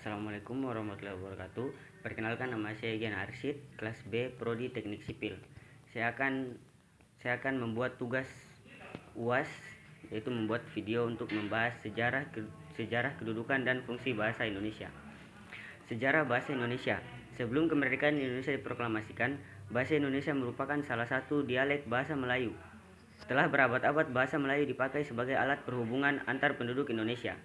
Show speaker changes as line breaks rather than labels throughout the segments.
Assalamualaikum warahmatullahi wabarakatuh. Perkenalkan, nama saya Gian Arsyid, kelas B, Prodi Teknik Sipil. Saya akan membuat tugas UAS, yaitu membuat video untuk membahas sejarah kedudukan dan fungsi bahasa Indonesia. Sejarah bahasa Indonesia. Sebelum kemerdekaan Indonesia diproklamasikan, bahasa Indonesia merupakan salah satu dialek bahasa Melayu. Setelah berabad-abad, bahasa Melayu dipakai sebagai alat perhubungan antar penduduk Indonesia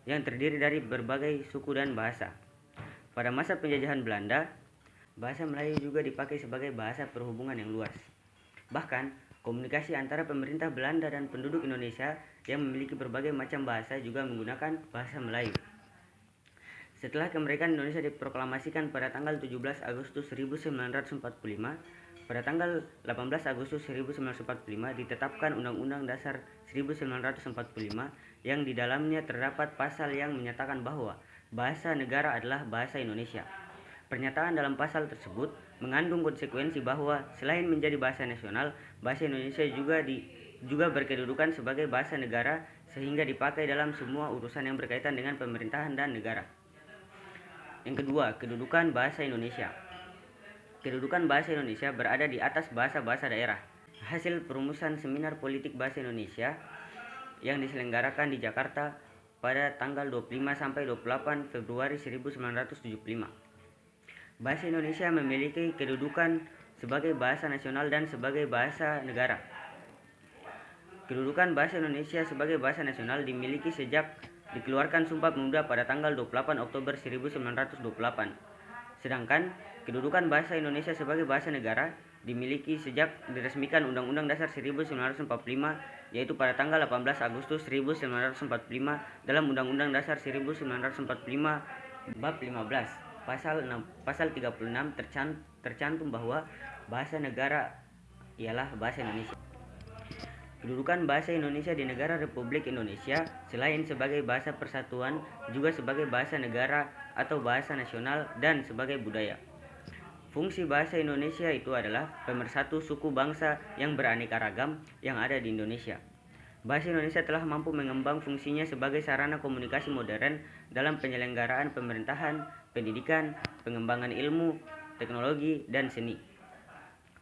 yang terdiri dari berbagai suku dan bahasa. Pada masa penjajahan Belanda, bahasa Melayu juga dipakai sebagai bahasa perhubungan yang luas. Bahkan, komunikasi antara pemerintah Belanda dan penduduk Indonesia yang memiliki berbagai macam bahasa juga menggunakan bahasa Melayu. Setelah kemerdekaan Indonesia diproklamasikan pada tanggal 17 Agustus 1945, pada tanggal 18 Agustus 1945 ditetapkan Undang-Undang Dasar 1945 yang di dalamnya terdapat pasal yang menyatakan bahwa bahasa negara adalah bahasa Indonesia. Pernyataan dalam pasal tersebut mengandung konsekuensi bahwa selain menjadi bahasa nasional, bahasa Indonesia juga berkedudukan sebagai bahasa negara sehingga dipakai dalam semua urusan yang berkaitan dengan pemerintahan dan negara. Yang kedua, kedudukan bahasa Indonesia. Kedudukan bahasa Indonesia berada di atas bahasa-bahasa daerah. Hasil perumusan Seminar Politik Bahasa Indonesia yang diselenggarakan di Jakarta pada tanggal 25 sampai 28 Februari 1975. Bahasa Indonesia memiliki kedudukan sebagai bahasa nasional dan sebagai bahasa negara. Kedudukan bahasa Indonesia sebagai bahasa nasional dimiliki sejak dikeluarkan Sumpah Pemuda pada tanggal 28 Oktober 1928. Sedangkan kedudukan bahasa Indonesia sebagai bahasa negara dimiliki sejak diresmikan Undang-Undang Dasar 1945, yaitu pada tanggal 18 Agustus 1945 dalam Undang-Undang Dasar 1945 Bab 15 Pasal 36 tercantum bahwa bahasa negara ialah bahasa Indonesia. Kedudukan bahasa Indonesia di negara Republik Indonesia selain sebagai bahasa persatuan juga sebagai bahasa negara atau bahasa nasional dan sebagai budaya. Fungsi bahasa Indonesia itu adalah pemersatu suku bangsa yang beraneka ragam yang ada di Indonesia. Bahasa Indonesia telah mampu mengembang fungsinya sebagai sarana komunikasi modern dalam penyelenggaraan pemerintahan, pendidikan, pengembangan ilmu, teknologi, dan seni.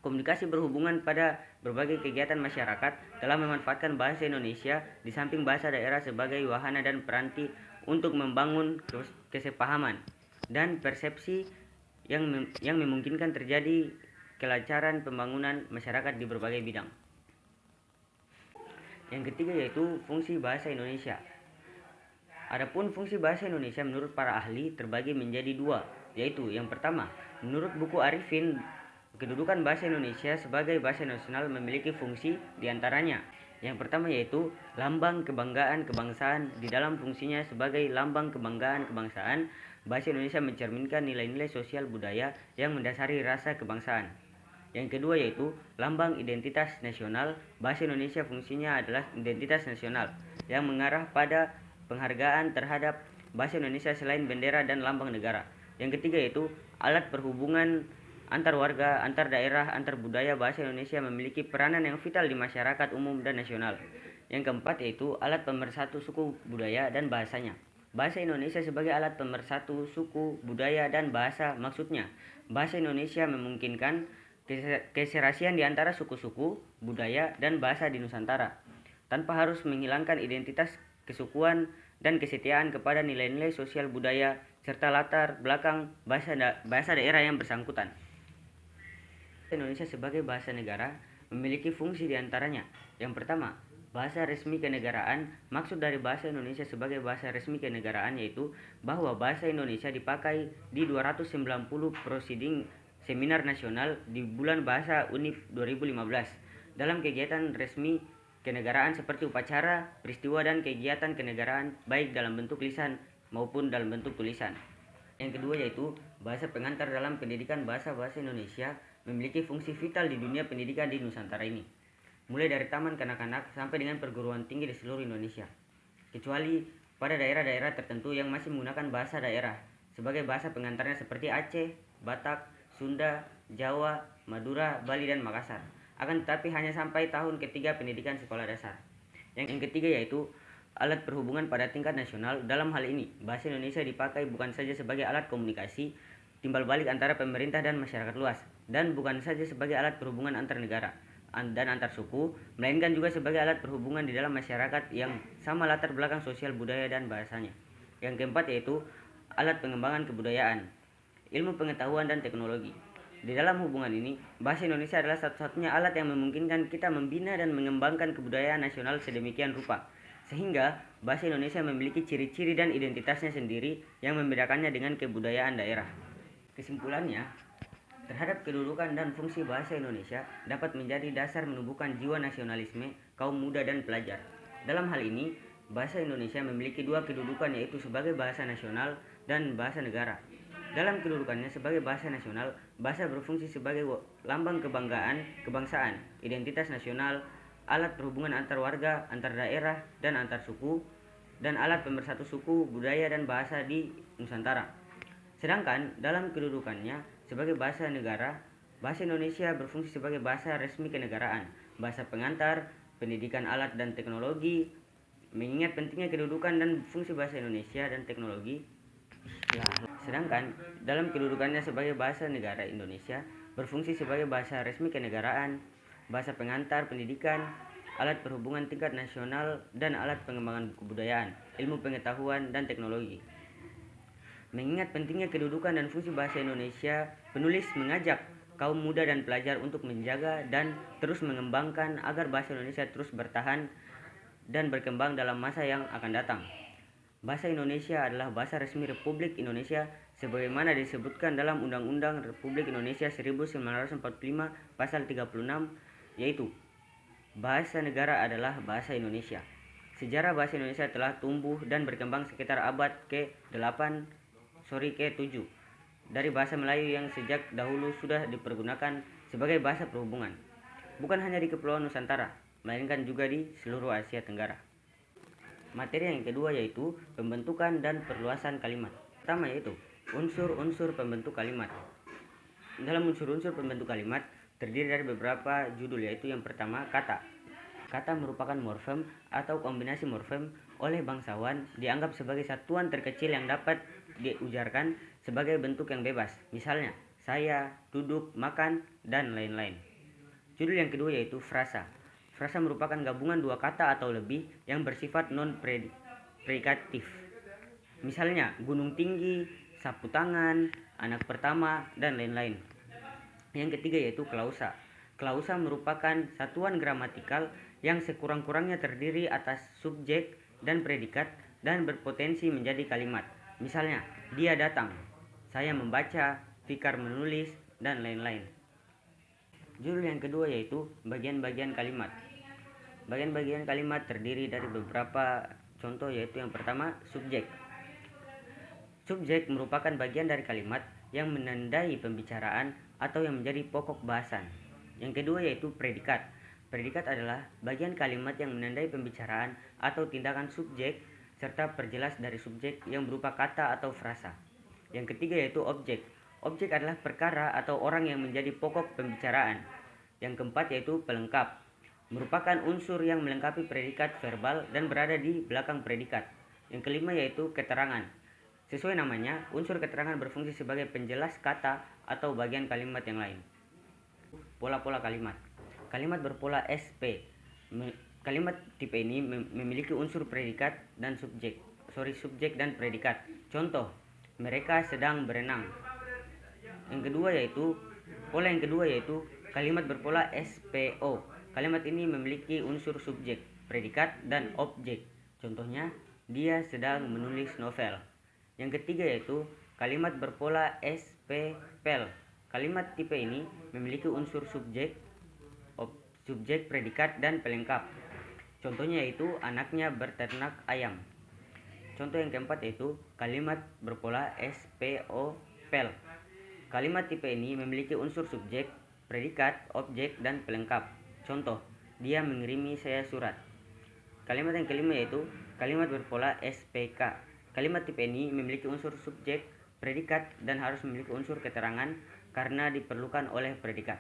Komunikasi berhubungan pada berbagai kegiatan masyarakat telah memanfaatkan bahasa Indonesia di samping bahasa daerah sebagai wahana dan peranti untuk membangun kesepahaman dan persepsi yang memungkinkan terjadi kelancaran pembangunan masyarakat di berbagai bidang. Yang ketiga yaitu fungsi bahasa Indonesia. Adapun fungsi bahasa Indonesia menurut para ahli terbagi menjadi dua, yaitu yang pertama, menurut buku Arifin, kedudukan bahasa Indonesia sebagai bahasa nasional memiliki fungsi diantaranya. Yang pertama yaitu lambang kebanggaan kebangsaan. Di dalam fungsinya sebagai lambang kebanggaan kebangsaan, bahasa Indonesia mencerminkan nilai-nilai sosial budaya yang mendasari rasa kebangsaan. Yang kedua yaitu lambang identitas nasional. Bahasa Indonesia fungsinya adalah identitas nasional yang mengarah pada penghargaan terhadap bahasa Indonesia selain bendera dan lambang negara. Yang ketiga yaitu alat perhubungan antar warga, antar daerah, antar budaya. Bahasa Indonesia memiliki peranan yang vital di masyarakat umum dan nasional. Yang keempat yaitu alat pemersatu suku budaya dan bahasanya. Bahasa Indonesia sebagai alat pemersatu suku, budaya, dan bahasa, maksudnya bahasa Indonesia memungkinkan keserasian di antara suku-suku, budaya, dan bahasa di Nusantara tanpa harus menghilangkan identitas kesukuan dan kesetiaan kepada nilai-nilai sosial budaya serta latar belakang bahasa daerah yang bersangkutan. Indonesia sebagai bahasa negara memiliki fungsi diantaranya. Yang pertama, bahasa resmi kenegaraan. Maksud dari bahasa Indonesia sebagai bahasa resmi kenegaraan yaitu bahwa bahasa Indonesia dipakai di 290 prosiding seminar nasional di bulan bahasa UNIF 2015 dalam kegiatan resmi kenegaraan seperti upacara, peristiwa, dan kegiatan kenegaraan baik dalam bentuk lisan maupun dalam bentuk tulisan. Yang kedua yaitu bahasa pengantar dalam pendidikan. Bahasa Indonesia memiliki fungsi vital di dunia pendidikan di Nusantara ini, mulai dari taman kanak-kanak sampai dengan perguruan tinggi di seluruh Indonesia, kecuali pada daerah-daerah tertentu yang masih menggunakan bahasa daerah sebagai bahasa pengantarnya seperti Aceh, Batak, Sunda, Jawa, Madura, Bali, dan Makassar. Akan tetapi hanya sampai tahun ketiga pendidikan sekolah dasar. Yang ketiga yaitu alat perhubungan pada tingkat nasional. Dalam hal ini, bahasa Indonesia dipakai bukan saja sebagai alat komunikasi timbal balik antara pemerintah dan masyarakat luas, dan bukan saja sebagai alat perhubungan antar negara dan antar suku, melainkan juga sebagai alat perhubungan di dalam masyarakat yang sama latar belakang sosial, budaya, dan bahasanya. Yang keempat yaitu alat pengembangan kebudayaan, ilmu pengetahuan, dan teknologi. Di dalam hubungan ini, bahasa Indonesia adalah satu-satunya alat yang memungkinkan kita membina dan mengembangkan kebudayaan nasional sedemikian rupa, sehingga bahasa Indonesia memiliki ciri-ciri dan identitasnya sendiri yang membedakannya dengan kebudayaan daerah. Kesimpulannya, terhadap kedudukan dan fungsi bahasa Indonesia dapat menjadi dasar menumbuhkan jiwa nasionalisme kaum muda dan pelajar. Dalam hal ini, bahasa Indonesia memiliki dua kedudukan, yaitu sebagai bahasa nasional dan bahasa negara. Dalam kedudukannya sebagai bahasa nasional, bahasa berfungsi sebagai lambang kebanggaan, kebangsaan, identitas nasional, alat perhubungan antar warga, antar daerah, dan antar suku, dan alat pemersatu suku, budaya, dan bahasa di Nusantara. Sedangkan dalam kedudukannya sebagai bahasa negara, bahasa Indonesia berfungsi sebagai bahasa resmi kenegaraan, bahasa pengantar, pendidikan, alat, dan teknologi. Mengingat pentingnya kedudukan dan fungsi bahasa Indonesia dan teknologi, sedangkan dalam kedudukannya sebagai bahasa negara, Indonesia berfungsi sebagai bahasa resmi kenegaraan, bahasa pengantar, pendidikan, alat perhubungan tingkat nasional, dan alat pengembangan kebudayaan, ilmu pengetahuan, dan teknologi. Mengingat pentingnya kedudukan dan fungsi bahasa Indonesia, penulis mengajak kaum muda dan pelajar untuk menjaga dan terus mengembangkan agar bahasa Indonesia terus bertahan dan berkembang dalam masa yang akan datang. Bahasa Indonesia adalah bahasa resmi Republik Indonesia sebagaimana disebutkan dalam Undang-Undang Republik Indonesia 1945 pasal 36, yaitu bahasa negara adalah bahasa Indonesia. Sejarah bahasa Indonesia telah tumbuh dan berkembang sekitar abad ke-7 dari bahasa Melayu yang sejak dahulu sudah dipergunakan sebagai bahasa perhubungan, bukan hanya di Kepulauan Nusantara, melainkan juga di seluruh Asia Tenggara. Materi yang kedua yaitu pembentukan dan perluasan kalimat. Pertama yaitu unsur-unsur pembentuk kalimat. Dalam unsur-unsur pembentuk kalimat terdiri dari beberapa judul, yaitu yang pertama kata. Kata merupakan morfem atau kombinasi morfem oleh bangsawan, dianggap sebagai satuan terkecil yang dapat diujarkan sebagai bentuk yang bebas, misalnya saya, duduk, makan, dan lain-lain. Judul yang kedua yaitu frasa. Frasa merupakan gabungan dua kata atau lebih yang bersifat non-predikatif, misalnya gunung tinggi, sapu tangan, anak pertama, dan lain-lain. Yang ketiga yaitu klausa. Klausa merupakan satuan gramatikal yang sekurang-kurangnya terdiri atas subjek dan predikat dan berpotensi menjadi kalimat. Misalnya, dia datang, saya membaca, Fikar menulis, dan lain-lain. Judul yang kedua yaitu bagian-bagian kalimat. Bagian-bagian kalimat terdiri dari beberapa contoh, yaitu yang pertama subjek. Subjek merupakan bagian dari kalimat yang menandai pembicaraan atau yang menjadi pokok bahasan. Yang kedua yaitu predikat. Predikat adalah bagian kalimat yang menandai pembicaraan atau tindakan subjek serta perjelas dari subjek yang berupa kata atau frasa. Yang ketiga yaitu objek. Objek adalah perkara atau orang yang menjadi pokok pembicaraan. Yang keempat yaitu pelengkap. Merupakan unsur yang melengkapi predikat verbal dan berada di belakang predikat. Yang kelima yaitu keterangan. Sesuai namanya, unsur keterangan berfungsi sebagai penjelas kata atau bagian kalimat yang lain. Pola-pola kalimat. Kalimat berpola SP. Kalimat tipe ini memiliki unsur predikat dan subjek dan predikat. Contoh, mereka sedang berenang. Pola yang kedua yaitu kalimat berpola SPO. Kalimat ini memiliki unsur subjek, predikat, dan objek. Contohnya, dia sedang menulis novel. Yang ketiga yaitu kalimat berpola SPPL. Kalimat tipe ini memiliki unsur subjek, predikat, dan pelengkap. Contohnya yaitu anaknya berternak ayam. Contoh yang keempat yaitu kalimat berpola SPOPL. Kalimat tipe ini memiliki unsur subjek, predikat, objek, dan pelengkap. Contoh, dia mengirimi saya surat. Kalimat yang kelima yaitu kalimat berpola SPK. Kalimat tipe ini memiliki unsur subjek, predikat, dan harus memiliki unsur keterangan karena diperlukan oleh predikat.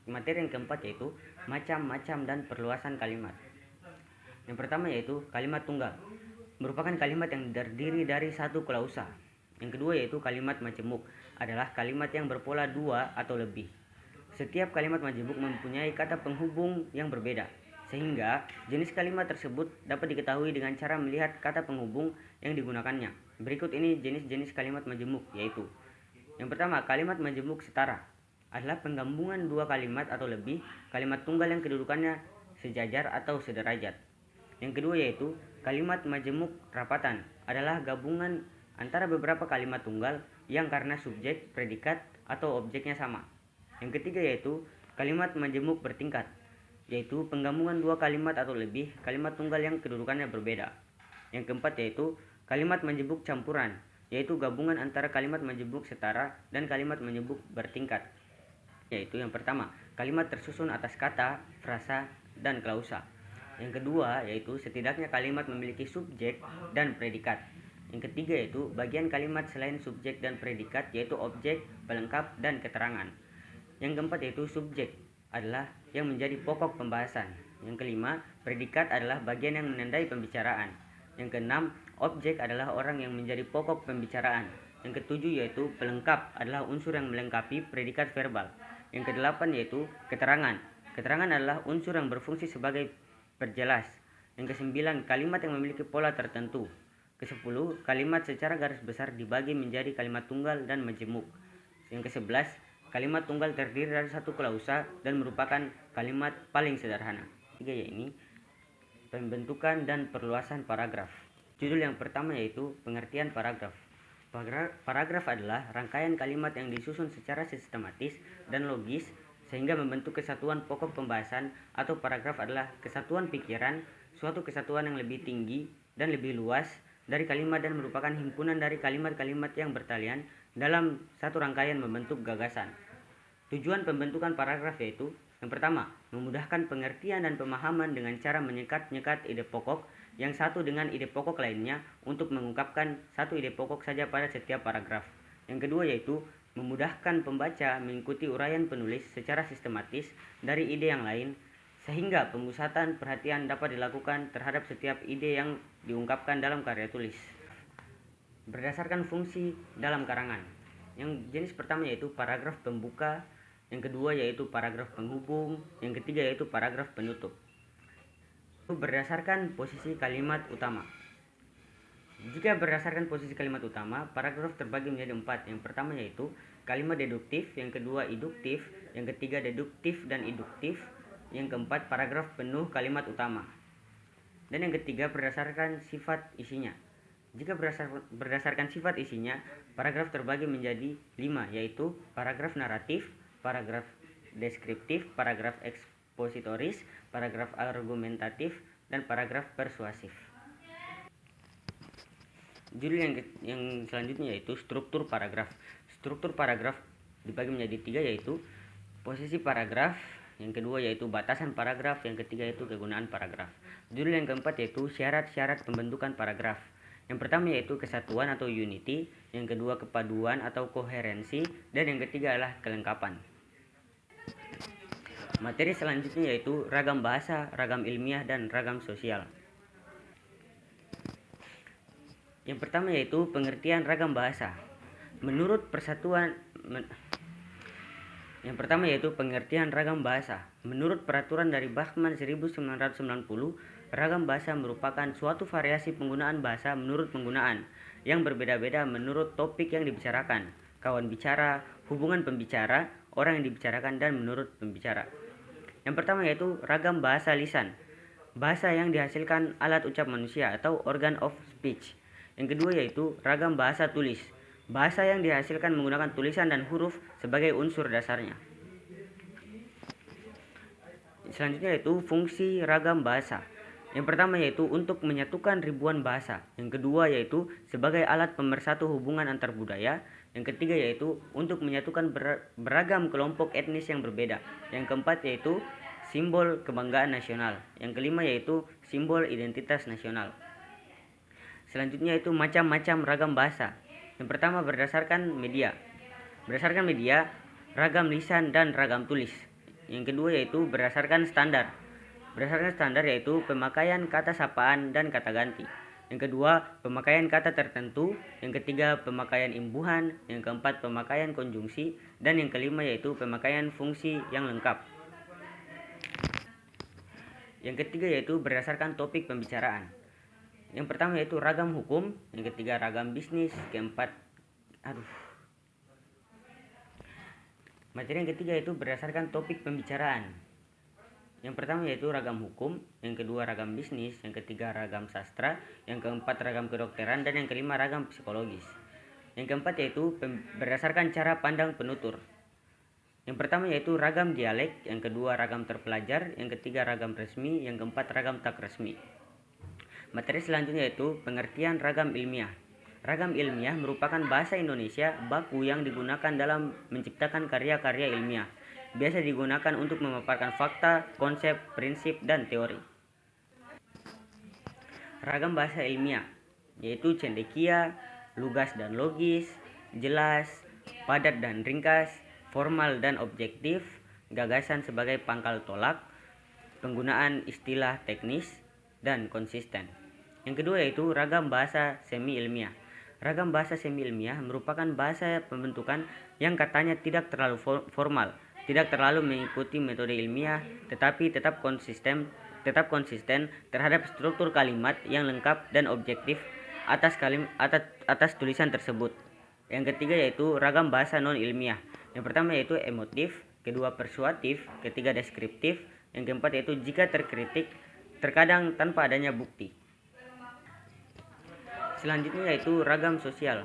Materi yang keempat yaitu macam-macam dan perluasan kalimat. Yang pertama yaitu kalimat tunggal, merupakan kalimat yang terdiri dari satu klausa. Yang kedua yaitu kalimat majemuk, adalah kalimat yang berpola dua atau lebih. Setiap kalimat majemuk mempunyai kata penghubung yang berbeda, sehingga jenis kalimat tersebut dapat diketahui dengan cara melihat kata penghubung yang digunakannya. Berikut ini jenis-jenis kalimat majemuk, yaitu yang pertama, kalimat majemuk setara adalah penggabungan dua kalimat atau lebih kalimat tunggal yang kedudukannya sejajar atau sederajat. Yang kedua yaitu kalimat majemuk rapatan, adalah gabungan antara beberapa kalimat tunggal yang karena subjek, predikat, atau objeknya sama. Yang ketiga yaitu kalimat majemuk bertingkat, yaitu penggabungan dua kalimat atau lebih kalimat tunggal yang kedudukannya berbeda. Yang keempat yaitu kalimat majemuk campuran, yaitu gabungan antara kalimat majemuk setara dan kalimat majemuk bertingkat. Yaitu yang pertama, kalimat tersusun atas kata, frasa, dan klausa. Yang kedua yaitu setidaknya kalimat memiliki subjek dan predikat. Yang ketiga yaitu bagian kalimat selain subjek dan predikat, yaitu objek, pelengkap, dan keterangan. Yang keempat yaitu subjek adalah yang menjadi pokok pembahasan. Yang kelima, predikat adalah bagian yang menandai pembicaraan. Yang keenam, objek adalah orang yang menjadi pokok pembicaraan. Yang ketujuh yaitu pelengkap adalah unsur yang melengkapi predikat verbal. Yang kedelapan yaitu keterangan. Keterangan adalah unsur yang berfungsi sebagai perjelas. Yang kesembilan, kalimat yang memiliki pola tertentu. Kesepuluh, kalimat secara garis besar dibagi menjadi kalimat tunggal dan majemuk. Yang kesebelas, kalimat tunggal terdiri dari satu klausa dan merupakan kalimat paling sederhana. Tiga yaitu pembentukan dan perluasan paragraf. Judul yang pertama yaitu pengertian paragraf. Paragraf adalah rangkaian kalimat yang disusun secara sistematis dan logis sehingga membentuk kesatuan pokok pembahasan, atau paragraf adalah kesatuan pikiran, suatu kesatuan yang lebih tinggi dan lebih luas dari kalimat dan merupakan himpunan dari kalimat-kalimat yang bertalian dalam satu rangkaian membentuk gagasan. Tujuan pembentukan paragraf yaitu yang pertama, memudahkan pengertian dan pemahaman dengan cara menyekat-nyekat ide pokok yang satu dengan ide pokok lainnya untuk mengungkapkan satu ide pokok saja pada setiap paragraf. Yang kedua yaitu memudahkan pembaca mengikuti uraian penulis secara sistematis dari ide yang lain, sehingga pemusatan perhatian dapat dilakukan terhadap setiap ide yang diungkapkan dalam karya tulis. Berdasarkan fungsi dalam karangan. Yang jenis pertama yaitu paragraf pembuka, yang kedua yaitu paragraf penghubung, yang ketiga yaitu paragraf penutup. Berdasarkan posisi kalimat utama. Jika berdasarkan posisi kalimat utama, paragraf terbagi menjadi 4. Yang pertama yaitu kalimat deduktif, yang kedua induktif, yang ketiga deduktif dan induktif, yang keempat paragraf penuh kalimat utama, dan yang ketiga berdasarkan sifat isinya. Jika berdasarkan sifat isinya, paragraf terbagi menjadi 5, yaitu paragraf naratif, paragraf deskriptif, paragraf ekspositoris, paragraf argumentatif, dan paragraf persuasif. Judul yang selanjutnya yaitu struktur paragraf. Struktur paragraf dibagi menjadi 3, yaitu posisi paragraf, yang kedua yaitu batasan paragraf, yang ketiga yaitu kegunaan paragraf. Judul yang keempat yaitu syarat-syarat pembentukan paragraf. Yang pertama yaitu kesatuan atau unity, yang kedua kepaduan atau koherensi, dan yang ketiga adalah kelengkapan. Materi selanjutnya yaitu ragam bahasa, ragam ilmiah, dan ragam sosial. Yang pertama yaitu pengertian ragam bahasa. Menurut peraturan dari Bachmann 1990, ragam bahasa merupakan suatu variasi penggunaan bahasa menurut penggunaan yang berbeda-beda menurut topik yang dibicarakan, kawan bicara, hubungan pembicara, orang yang dibicarakan, dan menurut pembicara. Yang pertama yaitu ragam bahasa lisan, bahasa yang dihasilkan alat ucap manusia atau organ of speech. Yang kedua yaitu ragam bahasa tulis, bahasa yang dihasilkan menggunakan tulisan dan huruf sebagai unsur dasarnya. Selanjutnya yaitu fungsi ragam bahasa. Yang pertama yaitu untuk menyatukan ribuan bahasa. Yang kedua yaitu sebagai alat pemersatu hubungan antar budaya. Yang ketiga yaitu untuk menyatukan beragam kelompok etnis yang berbeda. Yang keempat yaitu simbol kebanggaan nasional. Yang kelima yaitu simbol identitas nasional. Selanjutnya itu macam-macam ragam bahasa. Yang pertama berdasarkan media. Berdasarkan media, ragam lisan dan ragam tulis. Yang kedua yaitu berdasarkan standar. berdasarkan standar yaitu pemakaian kata sapaan dan kata ganti. Yang kedua, pemakaian kata tertentu. Yang ketiga, pemakaian imbuhan. Yang keempat, pemakaian konjungsi. Dan yang kelima yaitu pemakaian fungsi yang lengkap. Yang ketiga yaitu berdasarkan topik pembicaraan. Yang pertama yaitu ragam hukum, yang ketiga ragam bisnis, Materi yang ketiga yaitu berdasarkan topik pembicaraan. Yang pertama yaitu ragam hukum, yang kedua ragam bisnis, yang ketiga ragam sastra, yang keempat ragam kedokteran, dan yang kelima ragam psikologis. Yang keempat yaitu berdasarkan cara pandang penutur. Yang pertama yaitu ragam dialek, yang kedua ragam terpelajar, yang ketiga ragam resmi, yang keempat ragam tak resmi. Materi selanjutnya yaitu pengertian ragam ilmiah. Ragam ilmiah merupakan bahasa Indonesia baku yang digunakan dalam menciptakan karya-karya ilmiah. Biasa digunakan untuk memaparkan fakta, konsep, prinsip, dan teori. Ragam bahasa ilmiah yaitu cendekia, lugas dan logis, jelas, padat dan ringkas, formal dan objektif, gagasan sebagai pangkal tolak, penggunaan istilah teknis, dan konsisten. Yang kedua yaitu ragam bahasa semi ilmiah. Ragam bahasa semi ilmiah merupakan bahasa pembentukan yang katanya tidak terlalu formal, tidak terlalu mengikuti metode ilmiah, tetapi tetap konsisten terhadap struktur kalimat yang lengkap dan objektif atas tulisan tersebut. Yang ketiga yaitu ragam bahasa non ilmiah. Yang pertama yaitu emotif, kedua persuatif, ketiga deskriptif, yang keempat yaitu jika terkritik, terkadang tanpa adanya bukti. Selanjutnya yaitu ragam sosial.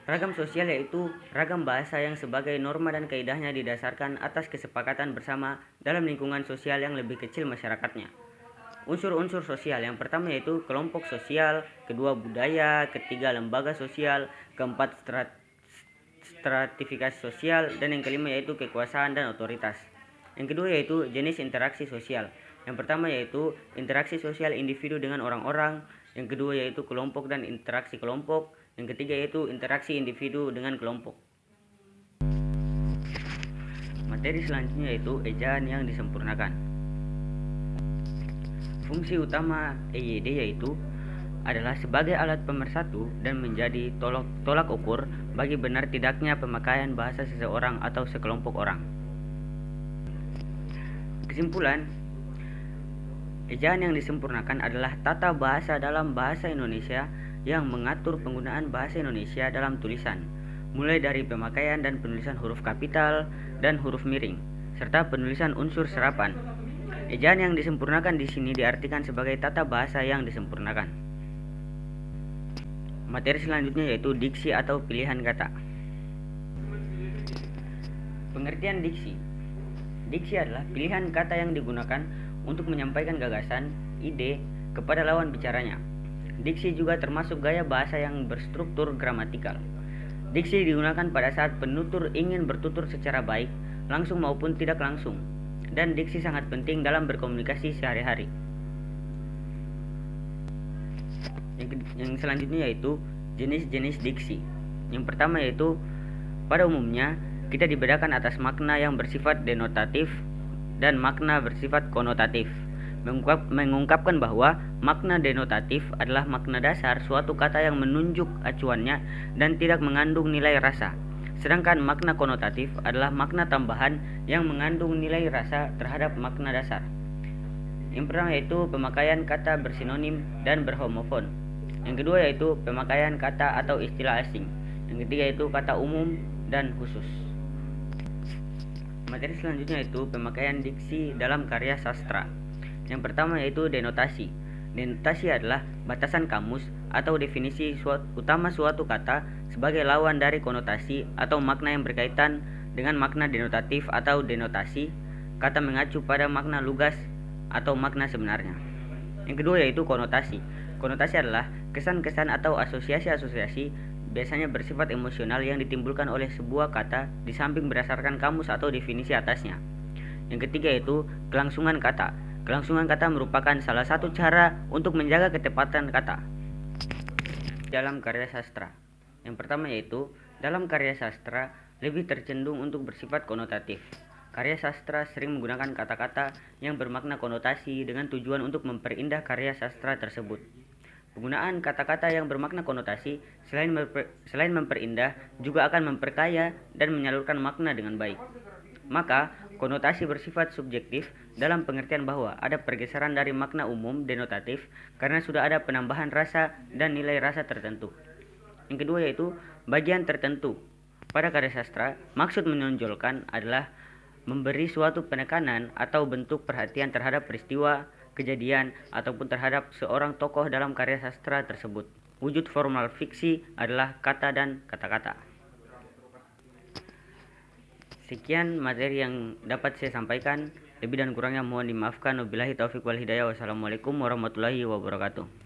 Ragam sosial yaitu ragam bahasa yang sebagai norma dan kaidahnya didasarkan atas kesepakatan bersama dalam lingkungan sosial yang lebih kecil masyarakatnya. Unsur-unsur sosial yang pertama yaitu kelompok sosial, kedua budaya, ketiga lembaga sosial, keempat stratifikasi sosial, dan yang kelima yaitu kekuasaan dan otoritas. Yang kedua yaitu jenis interaksi sosial. Yang pertama yaitu interaksi sosial individu dengan orang-orang, yang kedua yaitu kelompok dan interaksi kelompok, yang ketiga yaitu interaksi individu dengan kelompok. Materi selanjutnya yaitu ejaan yang disempurnakan. Fungsi utama EYD yaitu adalah sebagai alat pemersatu dan menjadi tolak ukur bagi benar tidaknya pemakaian bahasa seseorang atau sekelompok orang. Kesimpulan, ejaan yang disempurnakan adalah tata bahasa dalam bahasa Indonesia yang mengatur penggunaan bahasa Indonesia dalam tulisan, mulai dari pemakaian dan penulisan huruf kapital dan huruf miring, serta penulisan unsur serapan. Ejaan yang disempurnakan di sini diartikan sebagai tata bahasa yang disempurnakan. Materi selanjutnya yaitu diksi atau pilihan kata. Pengertian diksi. Diksi adalah pilihan kata yang digunakan untuk menyampaikan gagasan, ide, kepada lawan bicaranya. Diksi juga termasuk gaya bahasa yang berstruktur gramatikal. Diksi digunakan pada saat penutur ingin bertutur secara baik, langsung maupun tidak langsung. Dan diksi sangat penting dalam berkomunikasi sehari-hari. Yang selanjutnya yaitu jenis-jenis diksi. Yang pertama yaitu pada umumnya kita dibedakan atas makna yang bersifat denotatif dan makna bersifat konotatif. Mengungkapkan bahwa makna denotatif adalah makna dasar suatu kata yang menunjuk acuannya dan tidak mengandung nilai rasa. Sedangkan makna konotatif adalah makna tambahan yang mengandung nilai rasa terhadap makna dasar. Yang pertama yaitu pemakaian kata bersinonim dan berhomofon. Yang kedua yaitu pemakaian kata atau istilah asing. Yang ketiga yaitu kata umum dan khusus. Materi selanjutnya yaitu pemakaian diksi dalam karya sastra. Yang pertama yaitu denotasi. Denotasi adalah batasan kamus atau definisi utama suatu kata sebagai lawan dari konotasi atau makna yang berkaitan dengan makna denotatif atau denotasi. Kata mengacu pada makna lugas atau makna sebenarnya. Yang kedua yaitu konotasi. Konotasi adalah kesan-kesan atau asosiasi-asosiasi biasanya bersifat emosional yang ditimbulkan oleh sebuah kata di samping berdasarkan kamus atau definisi atasnya. Yang ketiga yaitu kelangsungan kata. Kelangsungan kata merupakan salah satu cara untuk menjaga ketepatan kata dalam karya sastra. Yang pertama yaitu dalam karya sastra lebih tercenderung untuk bersifat konotatif. Karya sastra sering menggunakan kata-kata yang bermakna konotasi dengan tujuan untuk memperindah karya sastra tersebut. Penggunaan kata-kata yang bermakna konotasi selain memperindah juga akan memperkaya dan menyalurkan makna dengan baik. Maka, konotasi bersifat subjektif dalam pengertian bahwa ada pergeseran dari makna umum denotatif karena sudah ada penambahan rasa dan nilai rasa tertentu. Yang kedua yaitu bagian tertentu. Pada karya sastra, maksud menonjolkan adalah memberi suatu penekanan atau bentuk perhatian terhadap peristiwa, kejadian, ataupun terhadap seorang tokoh dalam karya sastra tersebut. Wujud formal fiksi adalah kata dan kata-kata. Sekian materi yang dapat saya sampaikan. Lebih dan kurangnya mohon dimaafkan. Wabillahi taufiq wal hidayah. Wassalamualaikum warahmatullahi wabarakatuh.